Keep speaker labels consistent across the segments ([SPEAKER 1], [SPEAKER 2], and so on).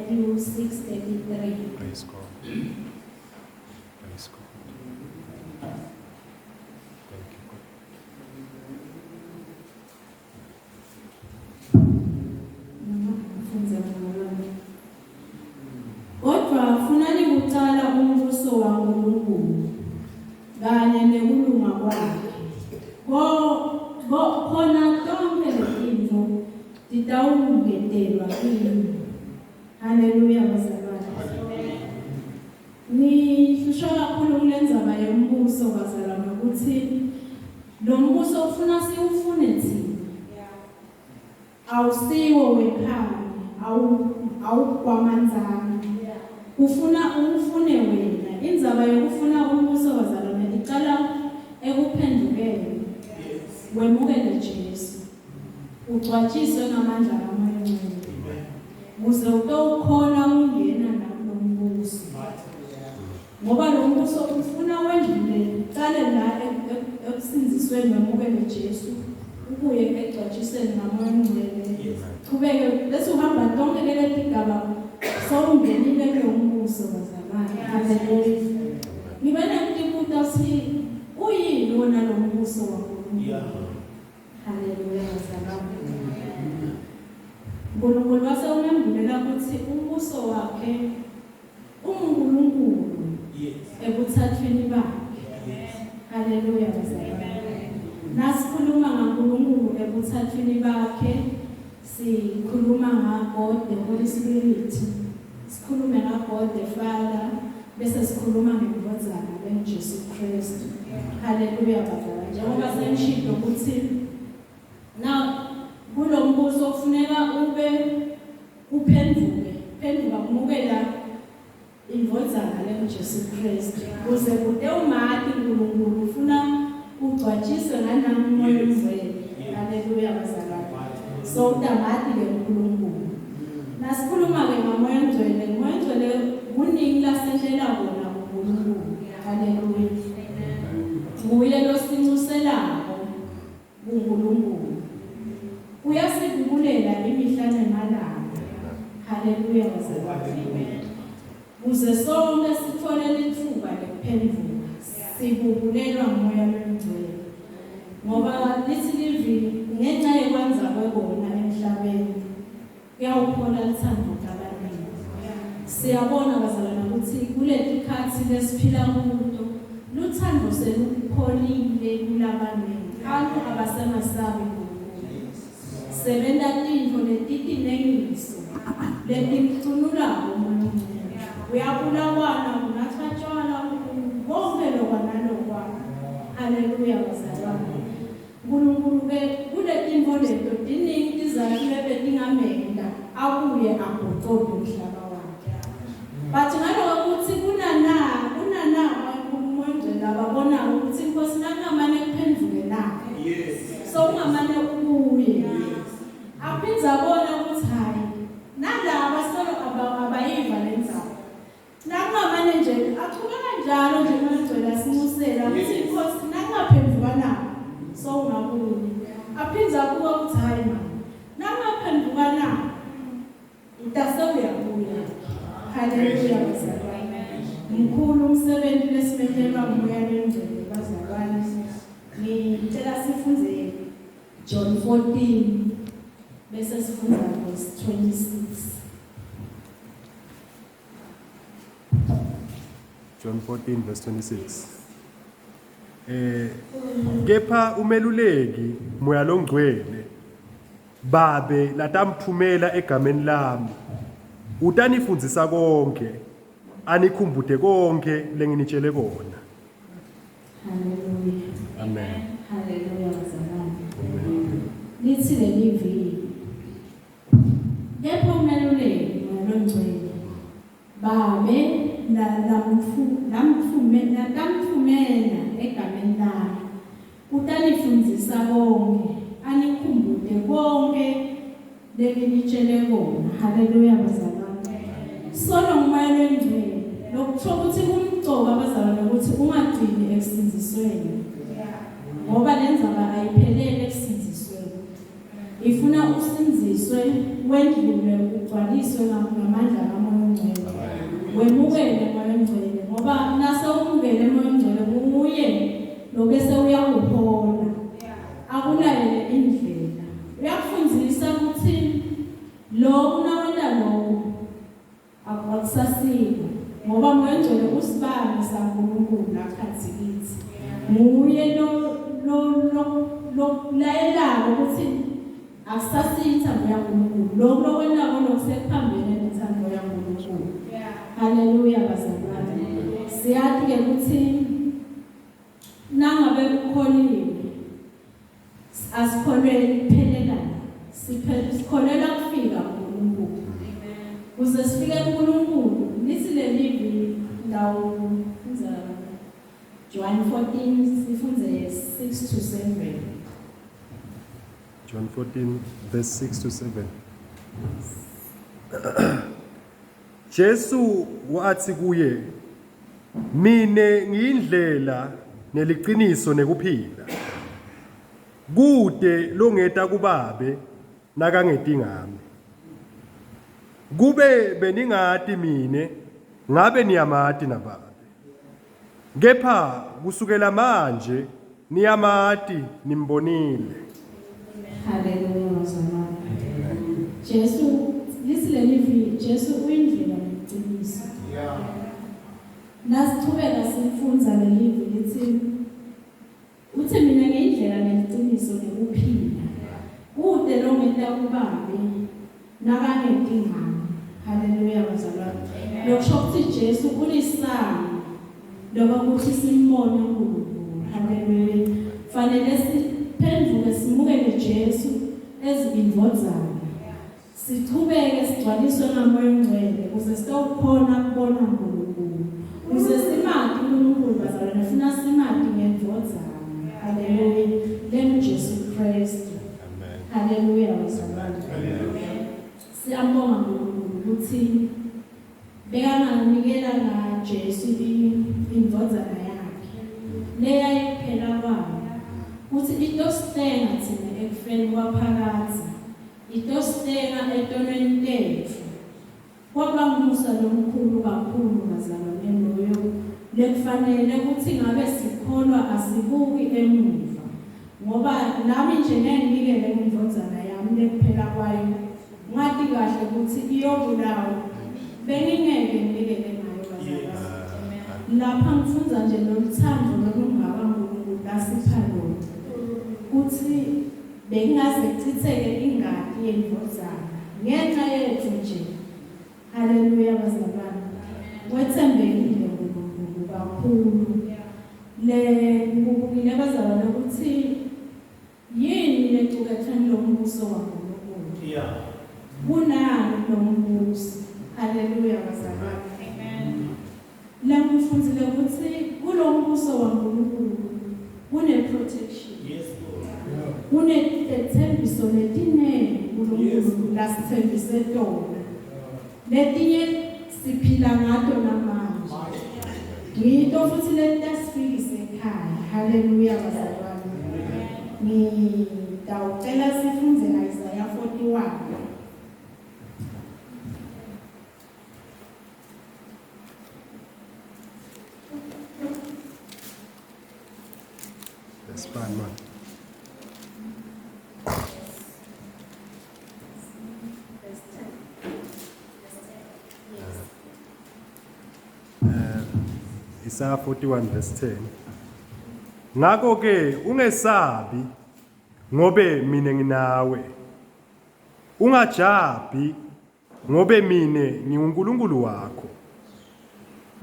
[SPEAKER 1] Matthew 6:33.
[SPEAKER 2] Praise God. Praise God. Thank you, God.
[SPEAKER 1] Kodwa funani kuqala umbuso waNkulunkulu kanye nekulunga kwakhe. Khona konke lezinto zitawungetelwa kini. Haleluya bazalwane. Nihlusha kakhulu kulendzaba yombuso bazalwane ukuthi lo mbuso ufuna siwufune thina. Awusiwo wekhaya, awukwamanzana. Ufuna ufune wena. Indzaba yokufuna umbuso bazalwane iqala ekuphendukeni. Wemukele Jesu. Ugcwatshiswe ngamandla kaMoya Ngcwele. Ukuze utawukhona ungena nakulo mbuso. Ngoba lo mbuso ufuna wendlule qale la ekusindisweni wemukele Jesu. Ubuye egcwatshisweni ngaMoya Ngcwele. Qhubeke bese uhamba tonke leligaba sowungenile kulo mbuso bazalwane. Haleluya. Ngibona ukuthi uthi uyini wona lo mbuso waNkulunkulu. Haleluya bazalwane. uNkulunkulu wasewunembuleka ukuthi umbuso wakhe uNkulunkulu ebuthathweni bakhe. Haleluya bazalwane. Nasikhuluma ngaNkulunkulu ebuthathweni bakhe, sikhuluma ngaGod the Holy Spirit, sikhulume ngaGod the Father, bese sikhuluma ngeNdodana leNjesu Kristu. Haleluya bazalwane. Njengoba sengishilo ukuthi na kulo mbuso kufuneka uphenduka kumukela iNdodana leNjesu Kristu. Kuze kude umathi uNkulunkulu ufuna ugcwatshise nganaMoya Ngcwele. Haleluya bazalwane. So udamathi leNkulunkulu. Nasikhuluma ke ngaMoya Ngcwele, uMoya Ngcwele kuningi lasehlela kona kuNkulunkulu. Haleluya. Nguye losinxuselako kuNkulunkulu. Uyasigubulela imihla nemalanga. Haleluya bazalwane. Kuze sonke sithole lithuba lekuphendula. Sibubulelwa nguMoya Ngcwele. Ngoba lithi livi ngenxa yekwenza kwekona emhlabeni kuyawuphola lithando kabanini. Siyabona bazalwana ukuthi kuleli khathi lesiphila kulo luthando selupholile kulabanini. Abantu abasemasabi uNkulunkulu. Sebenza into letitinengiso letimcunula uMoya Ngcwele. Uyabulawana unathatshwana konke lokwanalokwa. Haleluya bazalwane. uNkulunkulu ke kuletinto leto diningi izakhiwe betingamenda abuye abhotole umhlaba wakhe. Bathi ngaloko ukuthi kunana uMoya Ngcwele ababona ukuthi inkosi nakamane kuphenduke na. So ungamane ubuye. Aphinza bona ukuthi hayi nalaba solo abayiva lenzaba. Nakamane nje aqhubeka njalo nje uMoya Ngcwele asimusela ukuthi inkosi nakaphenduka na. So ungabuye. Aphinza kuba ukuthi hayi mama. Nakaphenduka na. Uyabuya. Haleluya bazalwane. Mkhulu umsebenzi lesimetelwa uMoya Ngcwele bazalwane. Ngicela sifunze John 14 bese sifunda verse 26.
[SPEAKER 2] John 14 verse 26. Kepha umeluleki Moya Ngcwele babe latamphumela egameni lami utanifundzisa konke anikhumbude konke lenginitshele kona.
[SPEAKER 1] Haleluya.
[SPEAKER 2] Amen.
[SPEAKER 1] Haleluya bazalwane. Lithi leli vili kepha umeluleki Moya Ngcwele babe latamphumela egameni lami utanifundzisa konke anikhumbude konke lenginitshele kona. Haleluya bazalwane. Sona uMoya Ngcwele lokutho ukuthi kumgcoba bazalwane ukuthi ungagcini ekusindisweni. Ngoba lenzaba ayiphelele ekusindisweni. ifuna usinziswe wendlule ugcwaliswe ngamandla kaMoya Ongcwele wemukele Moya Ongcwele ngoba nase umukele Moya Ongcwele nguye lo bese uyakuhola akulayele indlela uyakufundisa ukuthi lo unawenda lo akusasika ngoba Moya Ongcwele usibani saNkulunkulu nakhathi kithi nguye lo layela ukuthi akusasitha Moya kaNkulunkulu lokho kwena lokusekuphambene nethando yaNkulunkulu haleluya bazalwane siyathi ke ukuthi nangabe ukhonile asikholele kuphelela sikholela kufika kuNkulunkulu kuze sifike kuNkulunkulu lithi lelivi ndawo funza John 14 sifunze 6 to 7
[SPEAKER 2] John 14 verse 6 to 7 Jesu wathi kuye mine ngiyindlela neliqiniso nekuphila kude longeta kubabe nakangeti ngami kube beningati mine ngabe niyamati nababe kepha kusukela manje niyamati nimbonile
[SPEAKER 1] haleluya bazalwane Jesu lisilelivi Jesu uyindlela neqiniso nasithubeka sifunza lelivi lithi uthi mina ngiyindlela neqiniso nekuphila kude longeta kubabe nakangeti ngami haleluya bazalwane lokusho ukuthi Jesu ulisango loba ukuthi simbone uNkulunkulu haleluya fanele siphenduke simukele Jesu ezibindvodzana sithubeke sigcwaliswe ngaMoya Ongcwele kuze sitawukhona kubona uNkulunkulu kuze simati uNkulunkulu bazalwane funa simati ngendvodzana haleluya lem Jesu Christ haleluya bazalwane siyambonga uNkulunkulu ukuthi bekanganikela na Jesu indvodzana yakhe leya iphela kwayo ukuthi itositenga thina ekufeni kwaphakathi itositenga etonweni tethu kwaba ngumusa lomkhulu kakhulu bazalwane loyo lekufanele ukuthi ngabe sikholwa asibuki emuva ngoba nami nje nginikele indvodzana yami lekuphela kwayo ngathi kahle ukuthi iyobulawa bengingeke nginikele nayo bazalwane lapha ngifunda nje lothando lokungaba uNkulunkulu lasipha lona ukuthi bengaze kuchitheke ingadi yendvodzana ngenxa yethu nje haleluya bazalwane wethembekile uNkulunkulu kakhulu ngikubukile bazalwane ukuthi yini lequkethwe lombuso waNkulunkulu kunani lombuso haleluya bazalwane lamfundzile ukuthi kulombuso waNkulunkulu kune-protection kunethembiso letinengi kuNkulunkulu lasithembise tona letinye siphila ngato namanje ngito futhi letasifikise ekhaya haleluya bazalwane ngitawucela sifunze Isaiah 41
[SPEAKER 2] That's fine, man. Isaiah 41 verse 10. Ngakho ke ungesabi ngobe mine nginawe. Ungajabi ngobe mine ngiuNkulunkulu wakho.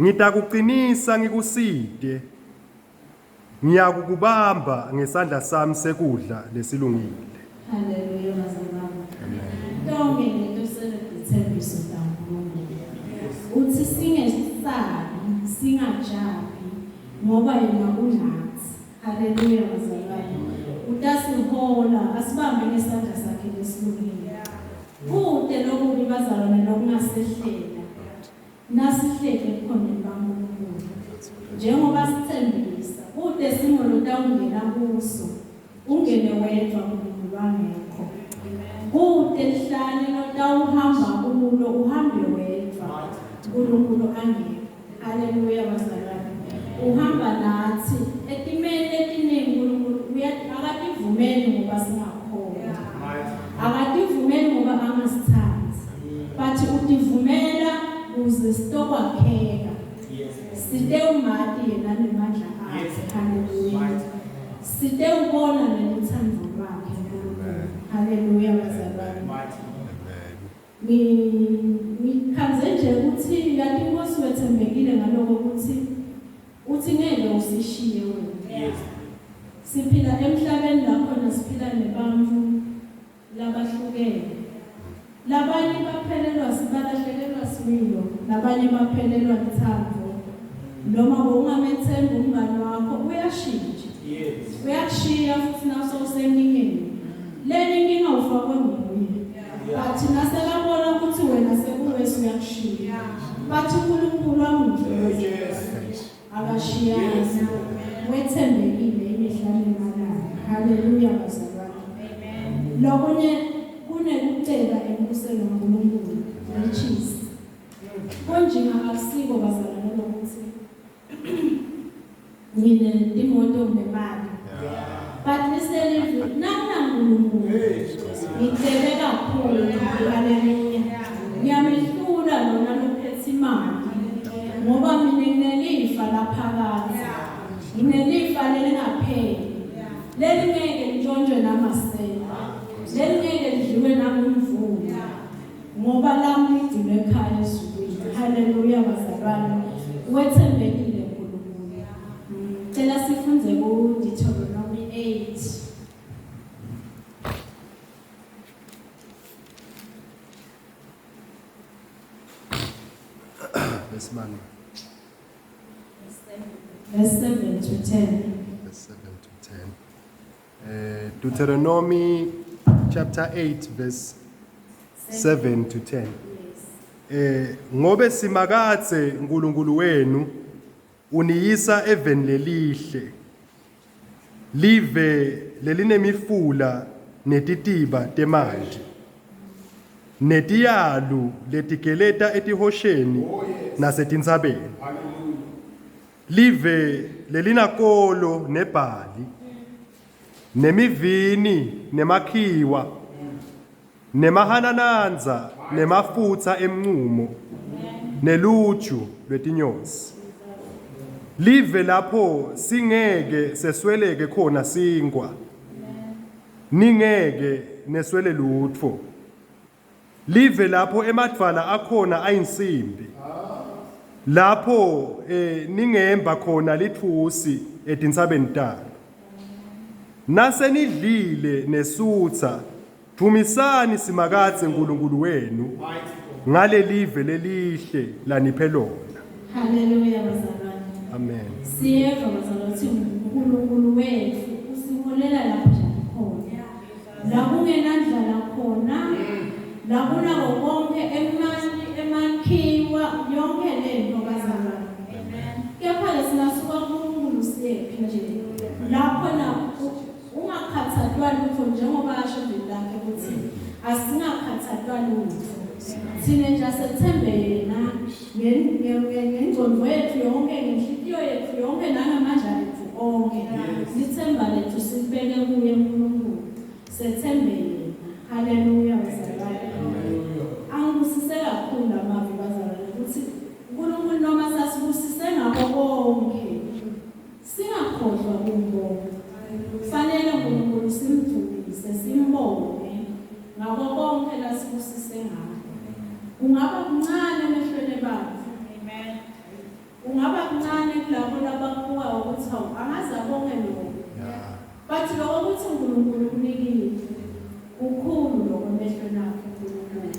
[SPEAKER 2] Ngitakuqinisa ngikuside. Ngiyakubamba ngesandla sami sekudla lesilungile.
[SPEAKER 1] Haleluya bazalwane. Donke lento selethembiso kaNkulunkulu. Uthi singesabi, singajabi ngoba yena unathi. Haleluya bazalwane. Utasihola asibambe ngesandla sakhe lesilungile. Kude lokubi bazalwane lokungasehlela. Nasihleke khona kaNkulunkulu. Njengoba sithembisa kude singolotawungena kuso ungene wedwa uNkulunkulu wangekho kude lihlane lotawuhamba kulo uhambe wedwa uNkulunkulu angeke. Haleluya bazalwane. Uhamba nathi etimeni etiningi uNkulunkulu akativumeli ngoba singakhona. Akativumeli ngoba angasithandi. But utivumela ukuze sitokwakheka. Site umati yena nemandla akhe. Haleluya. Site ubona neluthando lwakhe uNkulunkulu. Haleluya bazalwane. Ngikhanze nje ukuthi kanti Inkosi wethembekile ngaloko ukuthi uthi ngeke usishiye wena. Siphila emhlabeni lapho siphila nebantu labahlukene. Labanye baphelelwa sibalahlekelwa similo, labanye baphelelwa lithando. Noma ungamethemba umngane wakho uyashintsha. Uyakushiya futhi naso usenkingeni. Le nkinga ufakwe nguye. Bathi naselabona ukuthi wena sekuwesi uyakushiya. Bathi uNkulunkulu amuhle. Akashiyana. Wethembekile imihla nemalanga. Haleluya bazalwane. Amen. Lokunye kunekucela embusweni kaNkulunkulu. Nechisi. Konjinga akusiko bazalwane lokuthi ngine imoto nemali. But listen, naNkulunkulu ngicele kakhulu. Haleluya. Ngiyamehlula lona lophethe imali. Ngoba mina nginelifa laphakathi. Nginelifa lelingapheli. Leli ngeke litshonjwe namasela. Leli ngeke lidliwe namumvula. Ngoba lami ligcine ekhaya ezulwini. Haleluya bazalwane. Wethembekile uNkulunkulu. Cela sifunze kuDeuteronomy 8. Verse 7 to 10.
[SPEAKER 2] Verse 7 to 10. Deuteronomy chapter 8 verse 7 to 10. Ngobe simakathe uNkulunkulu wenu uniyisa eveni lelihle. Live lelinemifula netitiba temanti. Netiyalu letigeleta etihosheni nasetintsabeni. Live lelinakolo nebhali. Nemivini nemakhiwa. Nemahanananza nemafutha emncumo. Neluju lwetinyosi. Live lapho singeke sesweleke khona singwa. Ningeke neswele lutho. Live lapho emadvala akhona ayinsimbi. Lapho ningemba khona lithusi etintsabeni talo. Nasenidlile nesutha thumisani simakathe uNkulunkulu wenu ngale live lelihle laniphe lona.
[SPEAKER 1] Haleluya bazalwane.
[SPEAKER 2] Amen.
[SPEAKER 1] Siyeva bazalwane ukuthi uNkulunkulu wethu usiholela lapho njalo khona. La kungenandlala khona. La kunako konke emakhiwa yonke lento bazalwane. Amen. Kepha lesinasuka kuNkulunkulu siyephi nje. Lapho na ungakhathalwa lutho njengoba asho lakhe ukuthi asingakhathalwa lutho. Thina nje asethembe yena ngengqondo yethu yonke ngenhliziyo yethu yonke nangamandla ethu onke. Sithemba lethu sibeke kuye uNkulunkulu. Sethembe yena. Haleluya bazalwane. Angibusise kakhulu amavi bazalwane ukuthi uNkulunkulu noma sasibusise ngakho konke singakhohlwa kumbonga. Kufanele uNkulunkulu simdlulise simbonge ngakho konke lasibusise ngakho. Ungaba kuncane emehlweni bakho. Amen. Ungaba kuncane kulabo labakuwa ukuthi angaze abonge lokho. Bathi lokho ukuthi uNkulunkulu unikile. Ukhulu lokho emehlweni akho uNkulunkulu.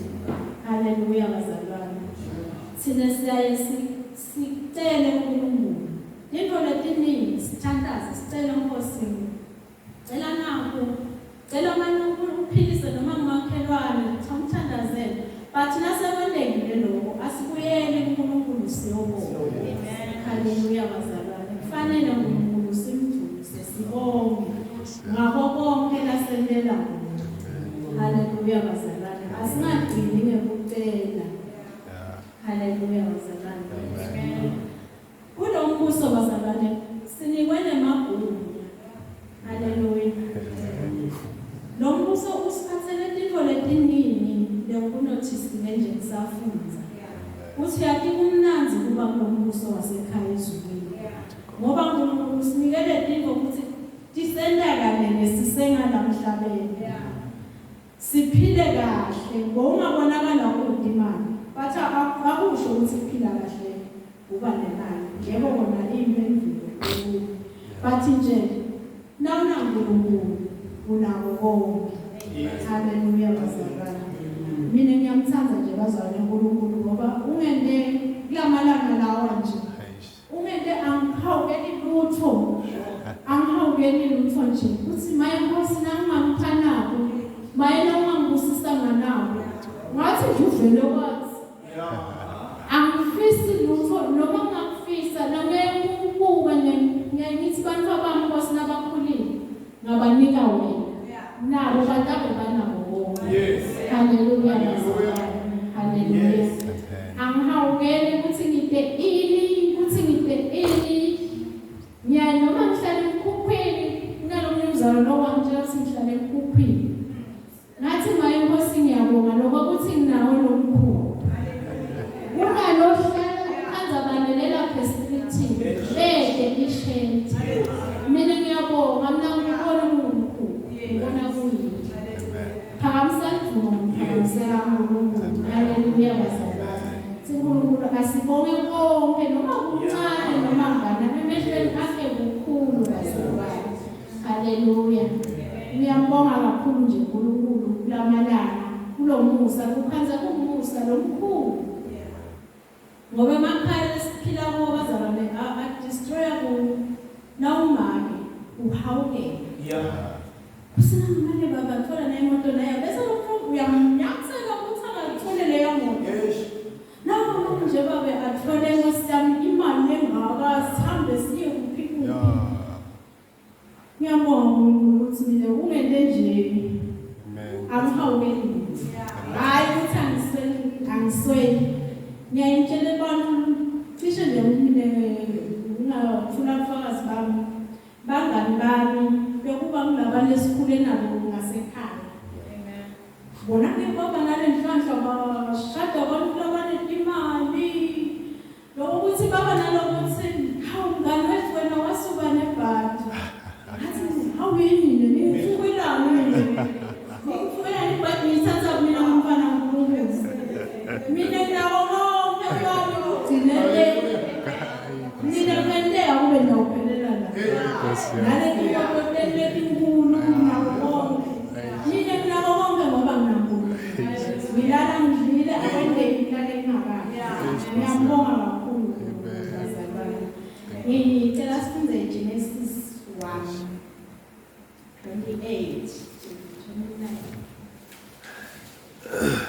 [SPEAKER 1] Haleluya bazalwane. Thina siyaye sicele uNkulunkulu. Into letiningi sithandaza sicela uNkosi. Cela nakho. Cela manje uphilise noma ngumakhelwane uthandazele. Bathi nasekwendekile lokho asibuyele uNkulunkulu siyobonga. Amen. Haleluya bazalwane. Kufanele uNkulunkulu simdlulise sibonge ngakho konke lasendela. Haleluya. sisafunza uthi yathi kumnanzi kuba kulombuso wasekhaya ezulwini ngoba uNkulunkulu usinikele indingo ukuthi disendakale nesisengala emhlabeni siphile kahle ngokungabonakala kodimani bathi akusho ukuthi siphila kahle uba nemali yebo kona impendulo bathi nje nawuna uNkulunkulu unako konke haleluya bazalwane mina ngiyamthanda nje bazalwane uNkulunkulu ngoba ungende kulamalanga lawa nje ungende angihawukeli lutho nje uthi maye Nkosi nangangiphanako maye nangangibusisanga nawo ngathi uvele wathi angifisi lutho noma ngakufisa nangebuka ngithi bantu abami Nkosi nabakhulile ngabanika wena nabo bantu abanabo bonke haleluya haleluya angihawukeli ukuthi ngide nyani noma ngihlale emkhukhwini nalomnyuzalo lo wangitshela ukuthi ngihlale emkhukhwini ngathi maye Nkosi ngiyabonga lokho ukuthi nginawe lo mkhulu unalohlala angabanelela perspective bede ishenti mina ngiyabonga mina ngibona umkhulu ngibona kuyini phamsana haleluya bazalwane uNkulunkulu asibonge konke noma kuncane noma ngana emehlweni akhe kukhulu bazalwane haleluya ngiyambonga kakhulu nje uNkulunkulu kulamalanga kulomusa kuphanza kumusa lomkhulu ngoba emakhaya esiphila kuwo bazalwane destroyer ku nawumake uhawukela usinamane baba thola na imoto naye bese lokho uyamnyatsela ukuthi akathole leyo moto nawo nje babe athole ngosami imali engaka sihambe siye kuphikula ngiyabonga ukuthi mina ungende nje akuhawukeli hayi ukuthi angisweli ngiyayitshela abantu cishe nje mina ngingafuna ubufakazi bami bangani bami bekuba ngilabanye esikhule nabo ngasekhaya bona ke baba nalenhlanhla bashada abantu labane imali lokho ukuthi baba nalokuthi hawu ngani wethu wena wasuka nebhadi ngathi hawu yini ngifukela ibhadi ngithatha mina ngumfana uNkulunkulu mina nawo bonke bami ugcinele mina ngende akube nawuphelela la ngale ngiyakwenele inkulu nawo bonke mina nabo bonke ngoba nginankulu ngilala ngidlile akwende ngilale ngingakaya ngiyambonga kakhulu bazalwane ngicela sifunde Genesis 1:28 to 29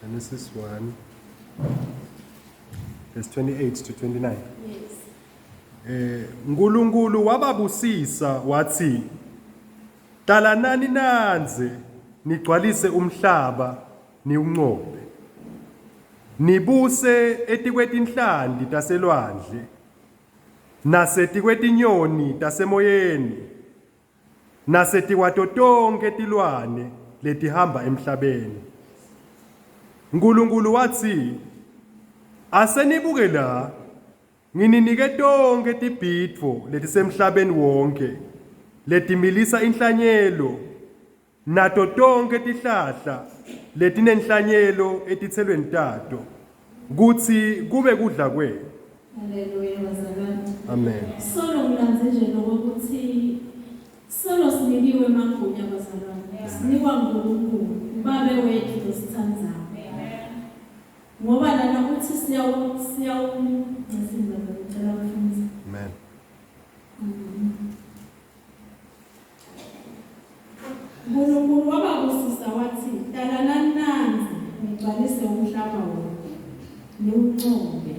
[SPEAKER 2] Genesis 1, verse 28 to 29.
[SPEAKER 1] yes
[SPEAKER 2] uNkulunkulu wababusisa wathi, "Dalanani nanze nigcwalise umhlaba niunqobe. Nibuse etikwetinhlandi taselwandle nasetikwenyoni tasemoyeni nasetikwato tonke tilwane letihamba emhlabeni." uNkulunkulu wathi, "Asenibuke la, ngininike tonke tibhidvo letisemhlabeni wonke, letimilisa inhlanyelo, nato tonke tihlahla letinenhlanyelo etithelweni tato, kutsi kube kudla kwenu."
[SPEAKER 1] haleluya bazalwane
[SPEAKER 2] Amen.
[SPEAKER 1] solo ngilanze nje lokuthi solo sinikiwe emagunya bazalwane sinikwa uNkulunkulu ubabe wethu losithandayo ngoba lana uthi ngesimba ngicela bafunze
[SPEAKER 2] Amen.
[SPEAKER 1] uNkulunkulu wababusisa wathi, "Dalanani nanze nigcwalise umhlaba wonke niwunqobe."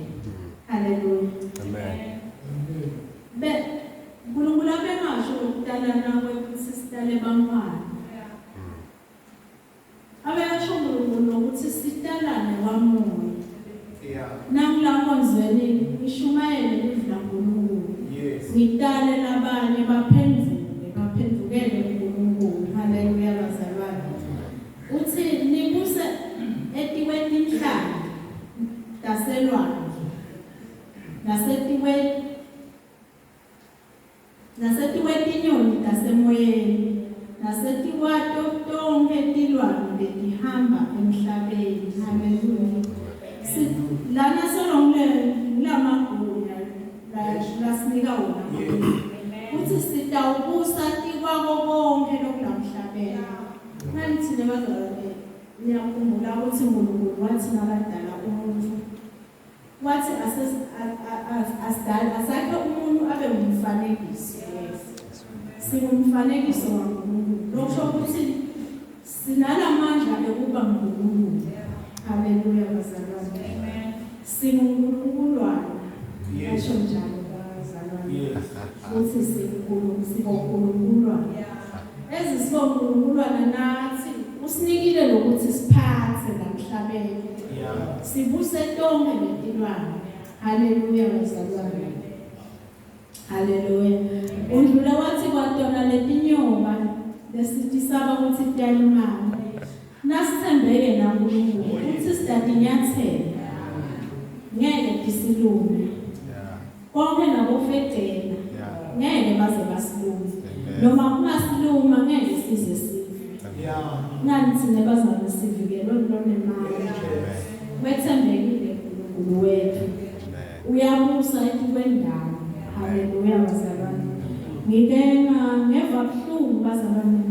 [SPEAKER 1] haleluya
[SPEAKER 2] Amen.
[SPEAKER 1] uNkulunkulu abengasho ukudalana kwethu sidale bantwana abeyasho uNkulunkulu ukuthi sidalane kwamoya nangilamonzweni ishumayele livula uNkulunkulu ngidale labanye baphendule kwako konke lokulamhlabeni. Nangithi nebazalwane ngiyakhumbula ukuthi uNkulunkulu wathi nakadala umuntu wathi asakhe umuntu abe umfanekiso. Singumfanekiso kaNkulunkulu. Lokho ukuthi sinalamandla ekuba uNkulunkulu. Haleluya bazalwane. Amen. SinguNkulunkuluwana. Asho njalo bazalwane. Futhi singuNkulunkuluwana. Ezisibonkululuwana nathi usinikile lokuthi siphathe namhlabeni. Sibuse tonke letilwane. Haleluya bazalwane. Haleluya. Undlula wathi kwatona letinyoka lesithi saba ukuthi kuyalimala. Nasithembeke naNkulunkulu ukuthi sidadinyathela. Ngeke disilume. Konke nabofetela. Ngeke baze basilume. Noma kungasiluma ngeke size sife. Nanti nebazalwane sivikelwe nemali. Wethembekile uNkulunkulu wethu. Uyabusa ekwendalo. Haleluya bazalwane. Ngeva buhlungu bazalwane.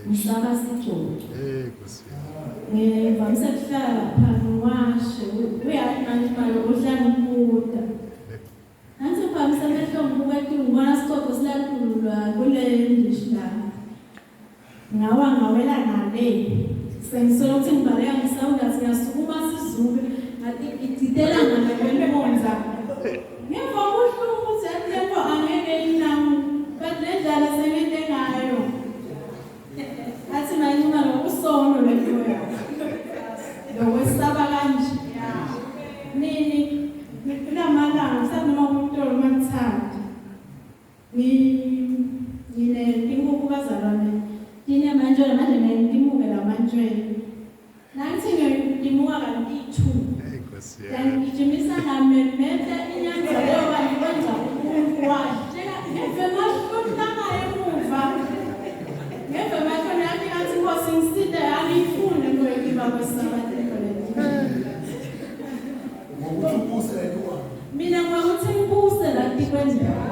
[SPEAKER 1] Ngisaba sijoke. Ngivamisa kuhlala phansi ngiwashe. Uyathi manje uhlala ukuda. Nansi uvamisa amehlo ngibuka ngibona isikoko silakulwa kule ndishi la. Ngawela ngale. Sengisola ukuthi ngibaleka ngisawunda siyasukuma sizuke ngathi ididela ngale monza. Ngeva ubuhlungu ukuthi atempo angeke inamu. But lendlela semente ngayo. Athi mayinuma lokusono lekhona. Lokwesaba kanje. Nini nginamalanga sanoma umuntu omathathu. Ngine tinguku bazalwane. Tine manje ngentimuke lamanje. Nanthi ngentimuka kanti 2. Dan ngijimisa ngamemete inyanga leyo kanti kwenza umuntu wakhe. Ngeve mashutha emuva. Ngeve manje nathi ngathi Nkosi ngiside angifune ngoyikiba kwesabathe mina ngokuthi ngibuse la kwendalo.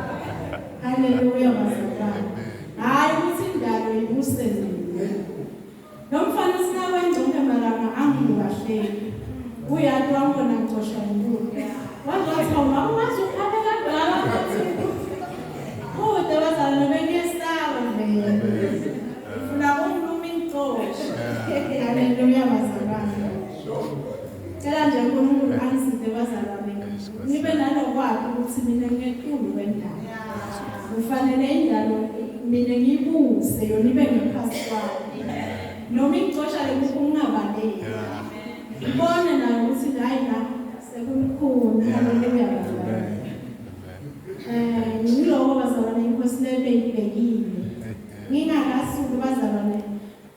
[SPEAKER 1] Haleluya bazalwane. Hayi ukuthi indalo ibuse mina. Nomfana sinawenza ngemalanga angikukahleki. Uyathi wangona ngicosha inkulu. Wathi uma ukhaphela ngala ngathi kodwa bazalwane bengiyesaba vele. Ufuna ukuluma ingcosha. Haleluya bazalwane. Cela nje uNkulunkulu angiside bazalwane. Nibe nalokwakhe ukuthi mina ngequlu kwendalo. Kufanele indalo mina ngibuse yona ibe ngephasi kwami. Noma ingcosha lekungabale. Ibone nayo ukuthi hayi la sekukhona. Haleluya bazalwane. Ngiloko bazalwane Inkosi lebe ibhekile. Ngingakasuki bazalwane.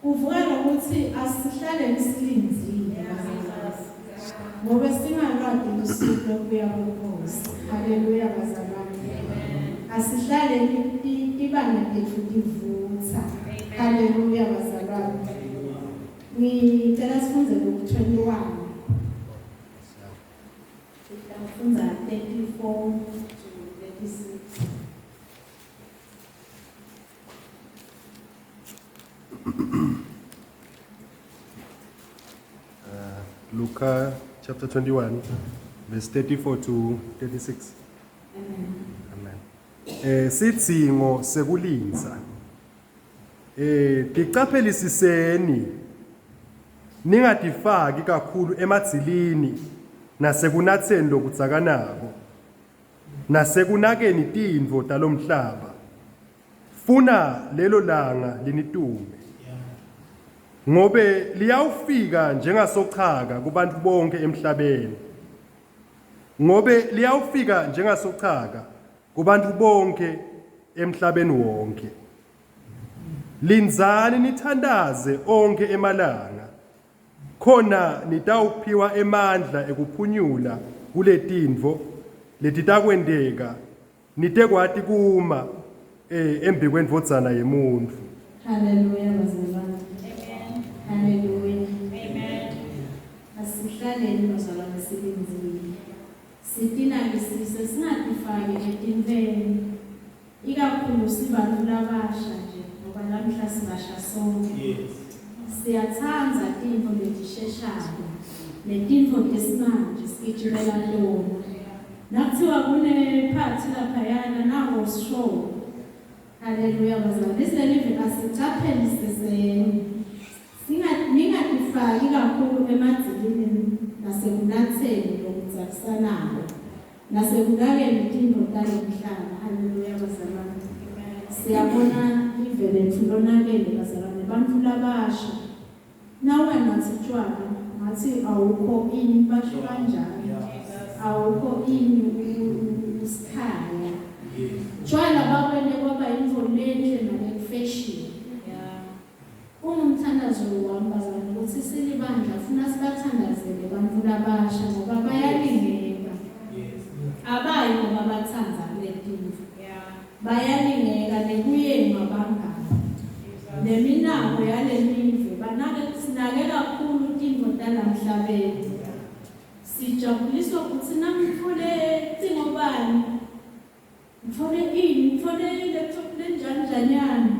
[SPEAKER 1] Kuvuka ukuthi asihlale silinzile. Ngoba singalwadi usuku lokuya kuNkosi. Haleluya bazalwane. Asihlale ibanga lethu livutha. Haleluya bazalwane. Ngicela sifunze ku 21. Sifunza 34 to 36.
[SPEAKER 2] Luka chapter 21, verse 34 to 36. Amen. Sidzingo sekulinza. Ticaphelisiseni ningatifaki kakhulu emadzilini nasekunatseni lokudzakanako nasekunakeni tintfo talomhlaba. Funa lelo langa linitume. Ngobe liyawufika njengasochaka kubantu bonke emhlabeni. Ngobe liyawufika njengasochaka kubantu bonke emhlabeni wonke. Linzani nithandaze onke emalanga. Khona nitawuphiwa emandla ekuphunyula kuletintfo letitakwendeka nitekwati kuma embi kwendvodzana yemuntfu.
[SPEAKER 1] Haleluya bazalwane. Haleluya. Amen. Asihlaleni bazalwane silinzile. Sitina ngisise singatifaki etinveni. ikakhulu sibantu labasha nje ngoba namhla sibasha sonke. Siyathanda intfo letisheshayo netintfo tesimanje sigijimela tona. Nakuthiwa kune-party laphayana nawo sishow. Haleluya bazalwane. Liselivele asithapheni siseni. Ningatifaki kakhulu emadzilini nasekunatheni lokudzakisanayo. Nasekunakeni intfo talomhlaba. Haleluya bazalwane. Siyabona ivele lethu lonakele bazalwane bantfu labasha. Nawe nathi tshwala ngathi awukho ini basho kanjani. Awukho ini usikhaya. Tshwala babene kwaba intfo lenhle nalekufashion. Umthandazo wami bazalwane ukuthi silibandla funa sibathandazele bantfu labasha ngoba bayalingeka. Abayi ngoba bathanda letintfo. Bayalingeka nekuyeni mabangani. Neminako yalemive sinake kakhulu intfo talamhlabeni. Sijabuliswa ukuthi namthole singobani. Mthole ini, mthole laptop lenjanjanyana.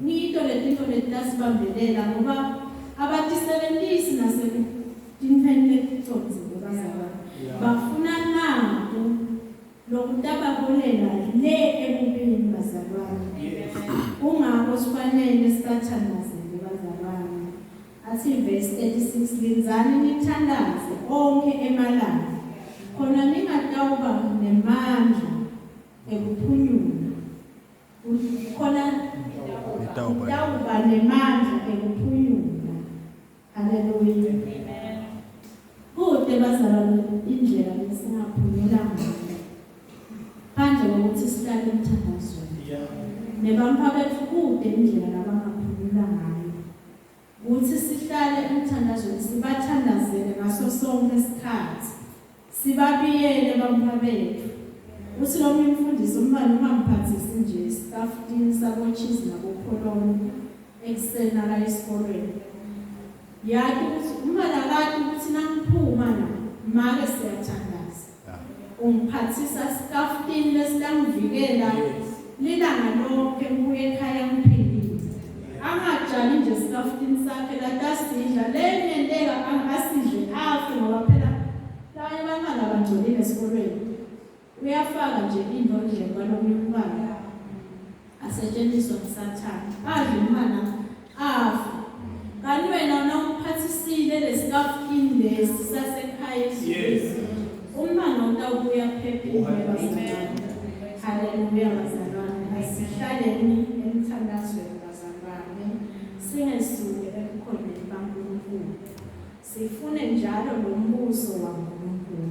[SPEAKER 1] Ngito letintfo letasibambelela ngoba abatisebentisi nasetintfweni letitsotsi bazalwane. Bafuna nako lokutabaholela le ekubeni bazalwane. Ungako sifanele sibathandazele bazalwane. Athi verse 36 lenzani nithandaze onke emalanga. Khona ningatawuba nemandla ekuphunyula. Khona nitawuba nemandla ekuphunyula. Haleluya. Kude bazalwane indlela lesingaphunyula ngayo. Phandle kokuthi sihlale emthandazweni. Nebampa bethu kude indlela labangaphunyula ngayo. Ukuthi sihlale emthandazweni sibathandazele ngaso sonke isikhathi. Sibabiyele bampa bethu. Uthi noma imfundiso umntwana ungamphathisi nje isitafini sabochizi nabopholoni ekuseni ala esikolweni. Yathi ukuthi umntwana kathi ukuthi nangiphuma la make siyathandaza. Ungiphathisa isitafini lesilangivikela lilanga lonke kuye ekhaya ngiphilile. Angajali nje isitafini sakhe latasidla lenye ndeka angasidle afe ngoba phela labanye abantwana abangcolile esikolweni. Uyafaka nje into endleni kwalomunye umntwana asetshenziswa ngusathane. Adle umntwana afa. Kanti wena nawumphathisile lesitafini lesi sasekhaya esibizwe. Umntwana utawubuya phephile bazalwane. Haleluya bazalwane. Asihlaleni emthandazweni bazalwane. Singesuke ebukhoneni baNkulunkulu. Sifune njalo lo mbuso waNkulunkulu.